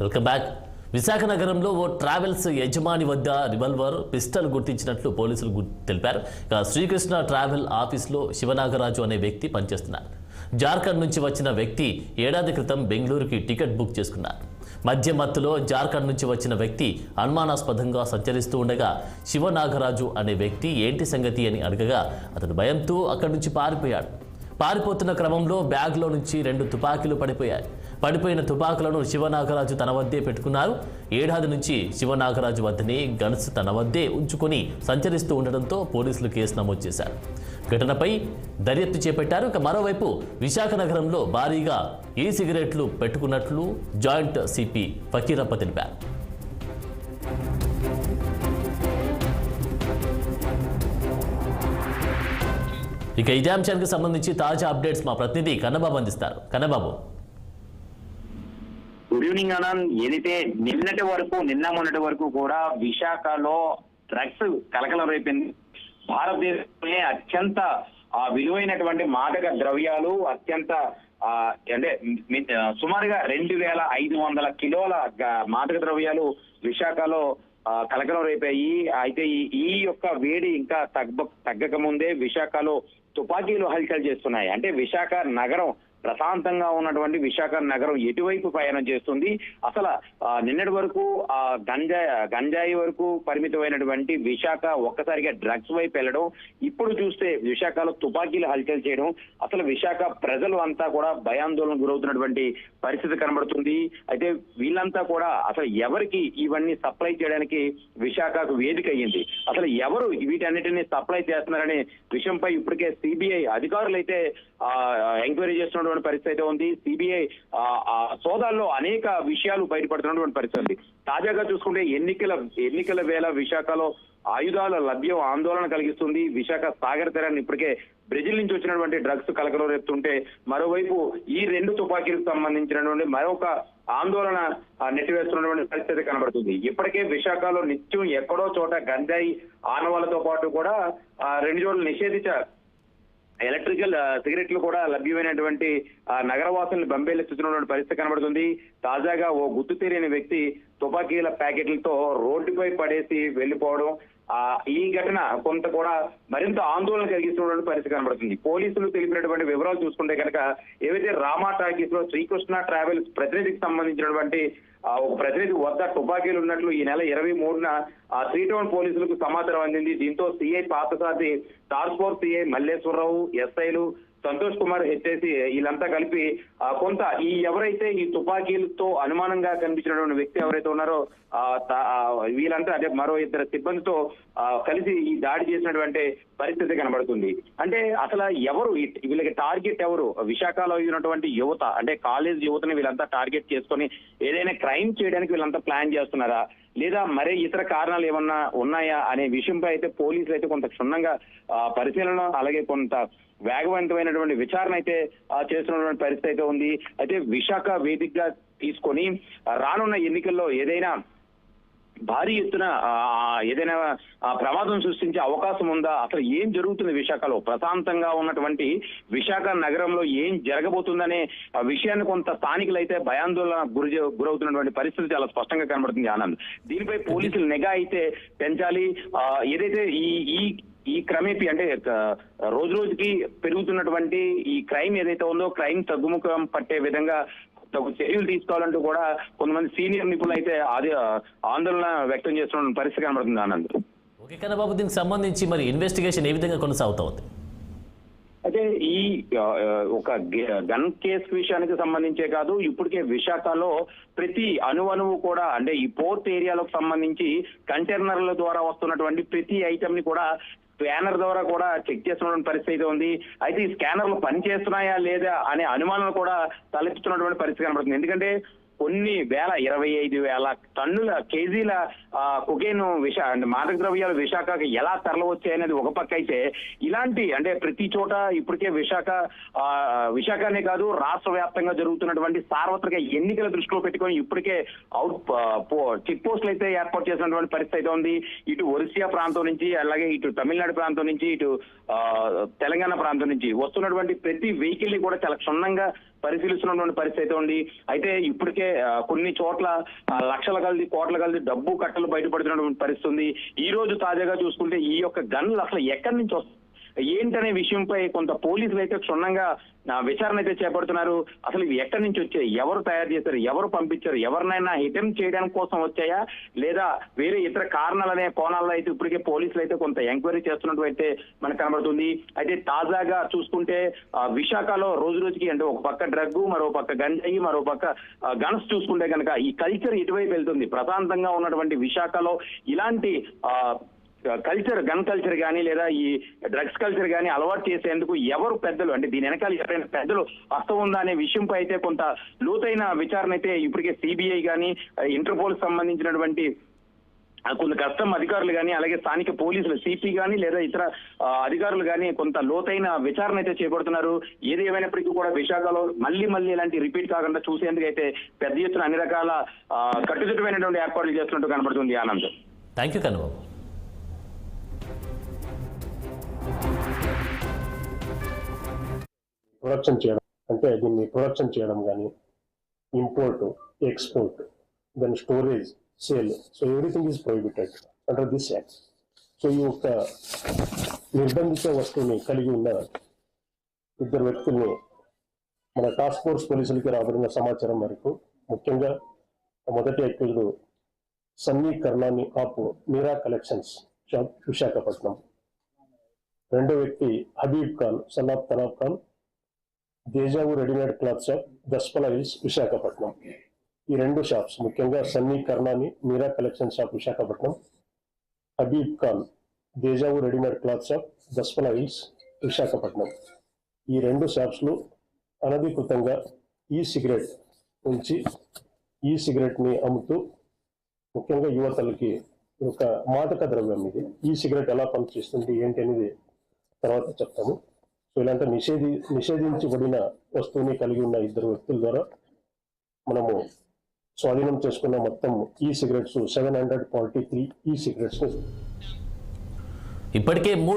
Welcome back. Visakha నగరంలో ఓ travels యజమాని వద్ద రివాల్వర్ పిస్టల్ గుర్తించినట్లు పోలీసులు తెలిపారు. శ్రీకృష్ణ ట్రావెల్ ఆఫీస్లో శివనాగరాజు అనే వ్యక్తి పనిచేస్తున్నారు. జార్ఖండ్ నుంచి వచ్చిన వ్యక్తి ఏడాది క్రితం బెంగళూరుకి టికెట్ బుక్ చేసుకున్నారు. మధ్య మత్తులో జార్ఖండ్ నుంచి వచ్చిన వ్యక్తి అనుమానాస్పదంగా సంచరిస్తూ ఉండగా శివనాగరాజు అనే వ్యక్తి ఏంటి సంగతి అని అడగగా అతను భయంతో అక్కడి నుంచి పారిపోయాడు. పారిపోతున్న క్రమంలో బ్యాగ్లో నుంచి 2 తుపాకీలు పడిపోయాయి. పడిపోయిన తుపాకులను శివనాగరాజు తన వద్దే పెట్టుకున్నారు. ఏడాది నుంచి శివనాగరాజు వద్దనే గన్స్ తన వద్దే ఉంచుకొని సంచరిస్తూ ఉండడంతో పోలీసులు కేసు నమోదు చేశారు. ఘటనపై దర్యాప్తు చేపట్టారు. మరోవైపు విశాఖ నగరంలో భారీగా సిగరెట్లు పెట్టుకున్నట్లు జాయింట్ సిపి ఫకీరప్ప తెలిపారు. ఇక ఇదే అంశానికి సంబంధించి తాజా అప్డేట్స్ మా ప్రతినిధి కన్నబాబు అందిస్తారు. కన్నబాబు. Good evening Anand. ఏదైతే నిన్న మొన్నటి వరకు కూడా విశాఖలో డ్రగ్స్ కలకలం రేపింది. భారతదేశంలోనే అత్యంత విలువైనటువంటి మాదక ద్రవ్యాలు అత్యంత అంటే సుమారుగా 2500 కిలోల మాదక ద్రవ్యాలు విశాఖలో కలకలం రేపాయి. అయితే ఈ యొక్క వేడి ఇంకా తగ్గక ముందే విశాఖలో తుపాకీలు హల్చల్ చేస్తున్నాయి. అంటే విశాఖ నగరం ప్రశాంతంగా ఉన్నటువంటి విశాఖ నగరం ఎటువైపు ప్రయాణం చేస్తుంది? అసలు నిన్నటి వరకు గంజాయి వరకు పరిమితమైనటువంటి విశాఖ ఒక్కసారిగా డ్రగ్స్ వైపు వెళ్ళడం, ఇప్పుడు చూస్తే విశాఖలో తుపాకీలు హల్చల్ చేయడం, అసలు విశాఖ ప్రజలు అంతా కూడా భయాందోళన గురవుతున్నటువంటి పరిస్థితి కనబడుతుంది. అయితే వీళ్ళంతా కూడా అసలు ఎవరికి ఇవన్నీ సప్లై చేయడానికి విశాఖకు వేదిక అయ్యింది, అసలు ఎవరు వీటన్నిటిని సప్లై చేస్తున్నారనే విషయంపై ఇప్పటికే సిబిఐ అధికారులు అయితే ఎంక్వైరీ చేస్తున్నటువంటి పరిస్థితి అయితే ఉంది. సిబిఐ సోదాల్లో అనేక విషయాలు బయటపడుతున్నటువంటి పరిస్థితి ఉంది. తాజాగా చూసుకుంటే ఎన్నికల వేళ విశాఖలో ఆయుధాల లభ్యం ఆందోళన కలిగిస్తుంది. విశాఖ సాగర్ తీరాన్ని ఇప్పటికే బ్రెజిల్ నుంచి వచ్చినటువంటి డ్రగ్స్ కలకలం రేపుతుంటే, మరోవైపు ఈ 2 తుపాకీలకు సంబంధించినటువంటి మరొక ఆందోళన నెట్టివేస్తున్నటువంటి పరిస్థితి కనబడుతుంది. ఇప్పటికే విశాఖలో నిత్యం ఎక్కడో చోట గంజాయి ఆనవాళ్లతో పాటు కూడా 2 చోట్ల నిషేధించారు. ఎలక్ట్రికల్ సిగరెట్లు కూడా లభ్యమైనటువంటి నగరవాసులను బంబేలెత్తుతున్నటువంటి పరిస్థితి కనబడుతుంది. తాజాగా ఓ గుర్తు తెలియని వ్యక్తి తుపాకీల ప్యాకెట్లతో రోడ్డుపై పడేసి వెళ్లిపోవడం, ఈ ఘటన కొంత కూడా మరింత ఆందోళన కలిగిస్తున్నటువంటి పరిస్థితి కనబడుతుంది. పోలీసులు తెలిపినటువంటి వివరాలు చూసుకుంటే కనుక ఏవైతే రామా టాకీస్ లో శ్రీకృష్ణ ట్రావెల్స్ ప్రతినిధికి సంబంధించినటువంటి ఒక ప్రతినిధి వద్ద తుపాకీలు ఉన్నట్లు ఈ నెల 23న 3 టౌన్ పోలీసులకు సమాచారం అందింది. దీంతో CI Pathasari, task force CI Malleswararao, ఎస్ఐలు సంతోష్ కుమార్, హెచ్ఐసి వీళ్ళంతా కలిపి కొంత ఎవరైతే ఈ తుపాకీలతో అనుమానంగా కనిపించినటువంటి వ్యక్తి ఎవరైతే ఉన్నారో వీళ్ళంతా అంటే మరో 2 సిబ్బందితో కలిసి ఈ దాడి చేసినటువంటి పరిస్థితి కనబడుతుంది. అంటే అసలు ఎవరు వీళ్ళకి టార్గెట్ ఎవరు? విశాఖలో ఉన్నటువంటి యువత, అంటే కాలేజ్ యువతని వీళ్ళంతా టార్గెట్ చేసుకొని ఏదైనా క్రైమ్ చేయడానికి వీళ్ళంతా ప్లాన్ చేస్తున్నారా, లేదా మరే ఇతర కారణాలు ఏమన్నా ఉన్నాయా అనే విషయంపై అయితే పోలీసులు అయితే కొంత క్షుణ్ణంగా పరిశీలన అలాగే కొంత వేగవంతమైనటువంటి విచారణ అయితే చేస్తున్నటువంటి పరిస్థితి అయితే ఉంది. అయితే విశాఖ వేదికగా తీసుకొని రానున్న ఎన్నికల్లో ఏదైనా భారీ ఎత్తున ఏదైనా ప్రమాదం సృష్టించే అవకాశం ఉందా? అసలు ఏం జరుగుతుంది విశాఖలో? ప్రశాంతంగా ఉన్నటువంటి విశాఖ నగరంలో ఏం జరగబోతుందనే విషయాన్ని కొంత స్థానికులు అయితే భయాందోళన గురవుతున్నటువంటి పరిస్థితి చాలా స్పష్టంగా కనబడుతుంది ఆనంద్. దీనిపై పోలీసులు నిఘా అయితే పెంచాలి. ఏదైతే ఈ క్రమేపీ అంటే రోజు రోజుకి పెరుగుతున్నటువంటి ఈ క్రైమ్ ఏదైతే ఉందో క్రైమ్ తగ్గుముఖం పట్టే విధంగా చర్యలు తీసుకోవాలంటూ కూడా కొంతమంది సీనియర్ నిపుణులు అయితే ఆందోళన వ్యక్తం చేస్తున్న పరిస్థితి కనబడుతుంది ఆనంద్. ఓకే కన్నబాబు, దీనికి సంబంధించి మరి ఇన్వెస్టిగేషన్ ఏ విధంగా కొనసాగుతోంది? అయితే ఈ ఒక గన్ కేసు విషయానికి సంబంధించే కాదు, ఇప్పటికే విశాఖలో ప్రతి అణువు కూడా అంటే ఈ పోర్ట్ ఏరియాలకు సంబంధించి కంటైనర్ల ద్వారా వస్తున్నటువంటి ప్రతి ఐటమ్ ని కూడా స్కానర్ ద్వారా కూడా చెక్ చేస్తున్నటువంటి పరిస్థితి ఉంది. అయితే ఈ స్కానర్లు పనిచేస్తున్నాయా లేదా అనే అనుమానాలు కూడా తలెత్తుతున్నటువంటి పరిస్థితి కనబడుతుంది. ఎందుకంటే కొన్ని 25,000 టన్నుల కేజీల కొకైన్ మాదక ద్రవ్యాలు విశాఖకి ఎలా తరలివచ్చాయనేది ఒక పక్క అయితే, ఇలాంటి అంటే ప్రతి చోట ఇప్పటికే విశాఖనే కాదు రాష్ట్ర వ్యాప్తంగా జరుగుతున్నటువంటి సార్వత్రిక ఎన్నికల దృష్టిలో పెట్టుకొని ఇప్పటికే చెక్ పోస్టులు అయితే ఏర్పాటు చేసినటువంటి పరిస్థితి అయితే ఉంది. ఇటు ఒరిస్సా ప్రాంతం నుంచి అలాగే ఇటు తమిళనాడు ప్రాంతం నుంచి ఇటు తెలంగాణ ప్రాంతం నుంచి వస్తున్నటువంటి ప్రతి వెహికల్ ని కూడా చాలా క్షుణ్ణంగా పరిశీలిస్తున్నటువంటి పరిస్థితి అయితే ఉంది. అయితే ఇప్పటికే కొన్ని చోట్ల లక్షల కొలది కోట్ల కొలది డబ్బు కట్టలు బయటపడుతున్నటువంటి పరిస్థితి ఉంది. ఈ రోజు తాజాగా చూసుకుంటే ఈ యొక్క గన్లు అసలు ఎక్కడి నుంచి వస్తాయి ఏంటనే విషయంపై కొంత పోలీసులు అయితే క్షుణ్ణంగా విచారణ అయితే చేపడుతున్నారు. అసలు ఇవి ఎక్కడి నుంచి వచ్చాయి, ఎవరు తయారు చేశారు, ఎవరు పంపించారు, ఎవరినైనా అటెంప్ట్ చేయడానికి కోసం వచ్చాయా లేదా వేరే ఇతర కారణాలనే కోణాల్లో అయితే ఇప్పటికే పోలీసులు అయితే కొంత ఎంక్వైరీ చేస్తున్నట్టు అయితే మనకు కనబడుతుంది. అయితే తాజాగా చూసుకుంటే విశాఖలో రోజు రోజుకి అంటే ఒక పక్క డ్రగ్, మరో పక్క గంజాయి, మరో పక్క గన్స్ చూసుకుంటే కనుక ఈ కల్చర్ ఇటువైపు వెళ్తుంది. ప్రశాంతంగా ఉన్నటువంటి విశాఖలో ఇలాంటి కల్చర్, గన్ కల్చర్ కానీ లేదా ఈ డ్రగ్స్ కల్చర్ కానీ అలవాటు చేసేందుకు ఎవరు పెద్దలు, అంటే దీని వెనకాల ఎవరైనా పెద్దలు హస్తం ఉందా అనే విషయంపై అయితే కొంత లోతైన విచారణ అయితే ఇప్పటికే సిబిఐ కానీ ఇంటర్పోల్ సంబంధించినటువంటి కొంత కస్టమ్ అధికారులు కానీ అలాగే స్థానిక పోలీసులు సిపి కానీ లేదా ఇతర అధికారులు కానీ కొంత లోతైన విచారణ అయితే చేపడుతున్నారు. ఏది ఏమైనప్పటికీ కూడా విశాఖలో మళ్ళీ ఇలాంటి రిపీట్ కాకుండా చూసేందుకు అయితే పెద్ద ఎత్తున అన్ని రకాల కట్టుదిట్టమైనటువంటి ఏర్పాట్లు చేస్తున్నట్టు కనబడుతుంది. Anand, thank you Kannababu. Production చేయడం అంటే దీన్ని ప్రొడక్షన్ చేయడం కానీ import, export, then storage, sale, so everything is prohibited under this act. So ఈ యొక్క నిర్బంధిత వస్తువుని కలిగి ఉన్న ఇద్దరు వ్యక్తుల్ని మన టాస్క్ ఫోర్స్ పోలీసులకి రాబడిన సమాచారం మేరకు ముఖ్యంగా మొదటి వ్యక్తులు సన్నీ కర్ణాని ఆపు మీరా కలెక్షన్స్ షాప్ విశాఖపట్నం, రెండో వ్యక్తి Habib Khan son of Tanab Khan Dejavu readymade cloth shop Daspalla hills Visakhapatnam. ఈ రెండు షాప్స్ ముఖ్యంగా Sunny Karnani Meera collection shop Visakhapatnam, Habib Khan Dejavu readymade cloth shop Daspalla hills Visakhapatnam, ఈ రెండు షాప్స్లు అనధికృతంగా ఈ సిగరెట్ ఉంచి ఈ సిగరెట్ని అమ్ముతూ ముఖ్యంగా యువతలకి ఒక మాదక ద్రవ్యం ఇది. ఈ సిగరెట్ ఎలా పనిచేస్తుంది ఏంటి అనేది తర్వాత చెప్తాము. సో ఇలాంటి నిషేధించబడిన వస్తువుని కలిగి ఉన్న ఇద్దరు వ్యక్తుల ద్వారా మనము స్వాధీనం చేసుకున్న మొత్తం ఈ సిగరెట్స్ 743 ఈ సిగరెట్స్ ఇప్పటికే